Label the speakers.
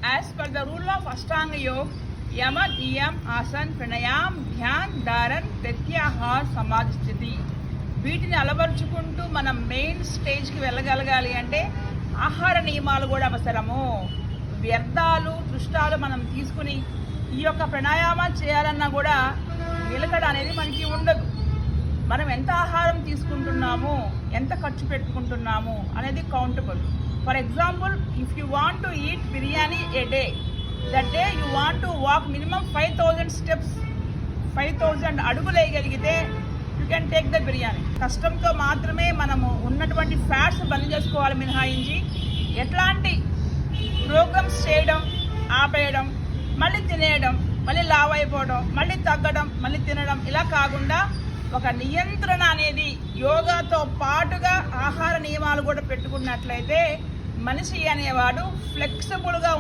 Speaker 1: As per the rule of Ashtanga Yoga, Yama, Niyam, Asan, Pranayam, Dhyan, Dharan, Pratyahar, Samadhi స్థితి వీటిని అలవర్చుకుంటూ మనం main స్టేజ్కి వెళ్ళగలగాలి అంటే ఆహార నియమాలు కూడా అవసరము. వ్యర్థాలు దృష్టాలు మనం తీసుకుని ఈ యొక్క ప్రాణాయామాలు చేయాలన్నా కూడా నిలకడ అనేది మనకి ఉండదు. మనం ఎంత ఆహారం తీసుకుంటున్నాము, ఎంత ఖర్చు పెట్టుకుంటున్నాము అనేది countable. For example, if you want to eat biryani a day, that day you want to walk minimum 5000 steps, 5000 అడుగులు వేయగలిగితే you can take the biryani. కష్టంతో మాత్రమే మనము ఉన్నటువంటి ఫ్యాట్స్ బంద్ చేసుకోవాలి మినహాయించి ఎట్లాంటి ప్రోగ్రామ్స్ చేయడం, ఆపేయడం, మళ్ళీ తినేయడం, మళ్ళీ లావ్ అయిపోవడం, మళ్ళీ తగ్గడం, మళ్ళీ తినడం ఇలా కాకుండా ఒక నియంత్రణ అనేది యోగాతో పాటుగా ఆహార నియమాలు కూడా పెట్టుకున్నట్లయితే మనిషి అనేవాడు ఫ్లెక్సిబుల్గా